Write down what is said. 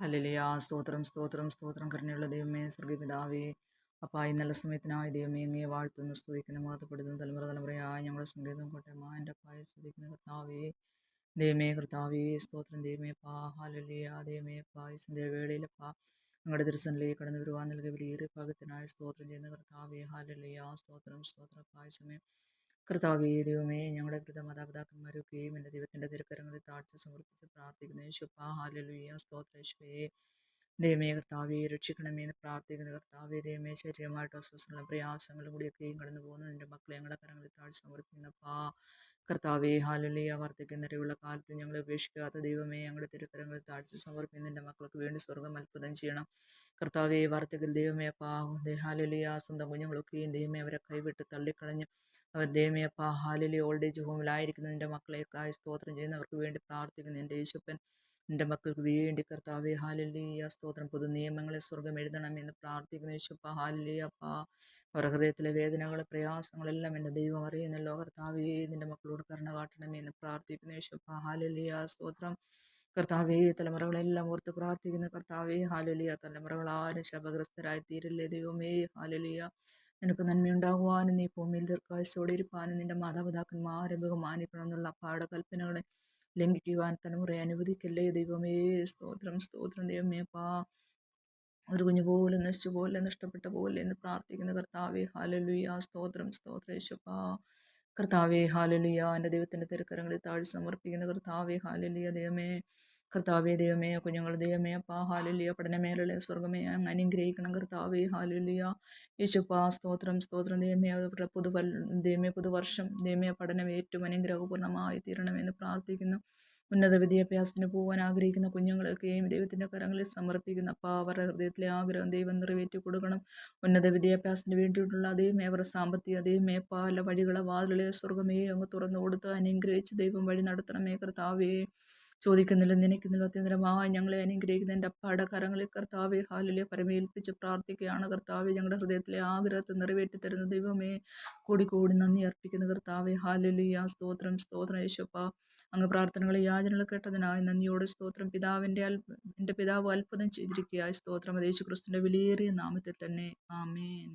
Hallelujah. സ്തോത്രം, സ്തോത്രം, സ്തോത്രം. കരുണയുള്ള ദൈവമേ, സ്വർഗീയ പിതാവേ, അപ്പാ ഈ നല്ല സമയത്തിനായ ദൈവമേ, അങ്ങയെ വാഴ്ത്തുന്നു, സ്തുതിക്കുന്നു, മഹത്വപ്പെടുത്തുന്നു. തലമുറ തലമുറയായ ഞങ്ങളുടെ സംഗീതം കോട്ടയമായ എൻ്റെ അപ്പായെ സ്തുതിക്കുന്ന കർത്താവേ, ദൈവമേ, കർത്താവേ, സ്തോത്രം. ദൈവമേ പാ, ഹല്ലേലൂയ. ദൈവമേ പാ, ഈ സന്ധ്യാവേളയിലപ്പാ ഞങ്ങളുടെ ദർശനിലേക്ക് കടന്നു വരുവാൻ നൽകിയ വലിയേറിയ ഭാഗത്തിനായി സ്തോത്രം ചെയ്യുന്ന കർത്താവേ, ഹല്ലേലൂയ. സ്തോത്രം, സ്തോത്രം. പായസമേ കർത്താവേ, ദൈവമേ, ഞങ്ങളുടെ പിത മാതാപിതാക്കന്മാരൊക്കെയും എൻ്റെ ദൈവത്തിൻ്റെ തിരുക്കരങ്ങളിൽ താഴ്ച സമർപ്പിച്ച് പ്രാർത്ഥിക്കുന്നു. യേശുപ്പാ, ഹല്ലേലൂയ. സ്തോത്ര യേശുവേ, ദൈവമേ, കർത്താവേ, രക്ഷിക്കണമേ എന്ന് പ്രാർത്ഥിക്കുന്ന കർത്താവേ, ദൈവമേ, ശരീരമായിട്ട് അസ്വസ്ഥങ്ങളും പ്രയാസങ്ങളും കൂടിയൊക്കെയും കടന്നു പോകുന്ന നിൻ്റെ മക്കളെ ഞങ്ങളുടെ കരങ്ങളിൽ താഴ്ച സമർപ്പിക്കുന്നപ്പാ കർത്താവേ, ഹല്ലേലൂയ. വർദ്ധിക്കുന്ന അറിവുള്ള കാലത്ത് ഞങ്ങളെ ഉപേക്ഷിക്കാത്ത ദൈവമേ, ഞങ്ങളുടെ തിരുക്കരങ്ങളിൽ താഴ്ച സമർപ്പിക്കുന്ന നിൻ്റെ മക്കൾക്ക് വേണ്ടി സ്വർഗ്ഗം അത്ഭുതം ചെയ്യണം കർത്താവേ. വാർത്തകൾ ദൈവമേ അപ്പാ, ഹല്ലേലൂയ. സ്വന്തം കുഞ്ഞുങ്ങളൊക്കെയും ദൈവമേ അവരെ കൈവിട്ട് തള്ളിക്കളഞ്ഞു അവർ ദൈവമേ അപ്പാ, ഹല്ലേലൂയ, ഓൾഡ് ഏജ് ഹോമിലായിരിക്കുന്ന നിൻ്റെ മക്കളെക്കായി സ്തോത്രം ചെയ്യുന്നവർക്ക് വേണ്ടി പ്രാർത്ഥിക്കുന്നു. എൻ്റെ യേശുപ്പൻ നിൻ്റെ മക്കൾക്ക് വേണ്ടി കർത്താവേ, ഹല്ലേലൂയ. സ്തോത്രം. പുതു നിയമങ്ങളെ സ്വർഗ്ഗം എഴുതണമെന്ന് പ്രാർത്ഥിക്കുന്നു. യേശുപ്പ, ഹല്ലേലൂയ. അപ്പാ, അവരുടെ ഹൃദയത്തിലെ വേദനകൾ പ്രയാസങ്ങളെല്ലാം എൻ്റെ ദൈവം അറിയുന്നല്ലോ കർത്താവേ. നിൻ്റെ മക്കളോട് കരുണ കാട്ടണമേ എന്ന് പ്രാർത്ഥിക്കുന്നു. യേശുപ്പ, ഹല്ലേലൂയ. സ്തോത്രം. കർത്താവേ, തലമുറകളെല്ലാം ഓർത്ത് പ്രാർത്ഥിക്കുന്ന കർത്താവേ, ഹല്ലേലൂയ. തലമുറകൾ ആരും ശപഗ്രസ്തരായി തീരില്ലേ ദൈവമേ, ഹല്ലേലൂയ. നിനക്ക് നന്മയുണ്ടാകുവാനും നീ ഭൂമിയിൽ ദീർഘായുസ്സോടെ ഇരിപ്പാനും നിന്റെ മാതാപിതാക്കന്മാരെ ബഹുമാനിക്കണം എന്നുള്ള അപ്പാടെ കൽപ്പനകളെ ലംഘിക്കുവാൻ തലമുറയെ അനുവദിക്കല്ലേ ദൈവമേ. സ്തോത്രം, സ്തോത്രം. ദൈവമേ അപ്പാ, ഒരു കുഞ്ഞു പോലും നശിച്ചു പോലെ നഷ്ടപ്പെട്ട പോലെ എന്ന് പ്രാർത്ഥിക്കുന്ന കർത്താവേ, ഹല്ലേലൂയ. സ്തോത്രം, സ്തോത്രം യേശുപ്പാ. കർത്താവേ, ഹല്ലേലൂയ. എൻ്റെ ദൈവത്തിൻ്റെ തിരുക്കരങ്ങളിൽ താഴ്ച സമർപ്പിക്കുന്ന കർത്താവേ, ഹല്ലേലൂയ. ദൈവമേ, കർത്താവേ, ദൈവമേ, കുഞ്ഞുങ്ങൾ ദൈവമേ അപ്പാ, ഹല്ലേലൂയ. പഠനമേഖലകളെ സ്വർഗ്ഗമേ അങ്ങ് അനുഗ്രഹിക്കണം കർത്താവേ, ഹല്ലേലൂയ. യേശുപ്പാ, സ്തോത്രം, സ്തോത്രം. ദൈവമേ, അവരുടെ ദൈവമേ, പുതുവർഷം ദൈവമേ പഠനം ഏറ്റവും അനുഗ്രഹപൂർണ്ണമായി തീരണമെന്ന് പ്രാർത്ഥിക്കുന്നു. ഉന്നത വിദ്യാഭ്യാസത്തിന് പോകാൻ ആഗ്രഹിക്കുന്ന കുഞ്ഞുങ്ങളെയൊക്കെയും ദൈവത്തിൻ്റെ കരങ്ങളിൽ സമർപ്പിക്കുന്ന അപ്പാ, അവരുടെ ഹൃദയത്തിലെ ആഗ്രഹം ദൈവം നിറവേറ്റി കൊടുക്കണം. ഉന്നത വിദ്യാഭ്യാസത്തിന് വേണ്ടിയിട്ടുള്ള ദൈവമേ അവരുടെ സാമ്പത്തിക ദൈവമേ പല വഴികളെ വാതിലുകളെ സ്വർഗ്ഗമേ അങ്ങ് തുറന്നു കൊടുത്ത് അനുഗ്രഹിച്ച് ദൈവം വഴി നടത്തണമേ കർത്താവേ. ചോദിക്കുന്നില്ല നനയ്ക്കുന്നില്ല അത്യന്തരമായി ഞങ്ങളെ അനുഗ്രഹിക്കുന്ന എൻ്റെ അപ്പാടെ കരങ്ങളിൽ കർത്താവെ, ഹാലിലെ പരമേൽപ്പിച്ച് പ്രാർത്ഥിക്കുകയാണ് കർത്താവെ. ഞങ്ങളുടെ ഹൃദയത്തിലെ ആഗ്രഹത്തെ നിറവേറ്റി തരുന്ന ദൈവമേ, കൂടി കൂടി നന്ദി അർപ്പിക്കുന്ന കർത്താവെ, ഹാലലുയ. സ്തോത്രം, സ്തോത്രം യേശുപ്പ. അങ്ങ് പ്രാർത്ഥനകളെ യാചനകൾ കേട്ടതിനായി നന്ദിയോട് സ്തോത്രം. എൻ്റെ പിതാവ് അത്ഭുതം ചെയ്തിരിക്കുകയായി സ്തോത്രം. യേശു ക്രിസ്തുവിൻ്റെ വിലയേറിയ നാമത്തിൽ തന്നെ, ആമേൻ.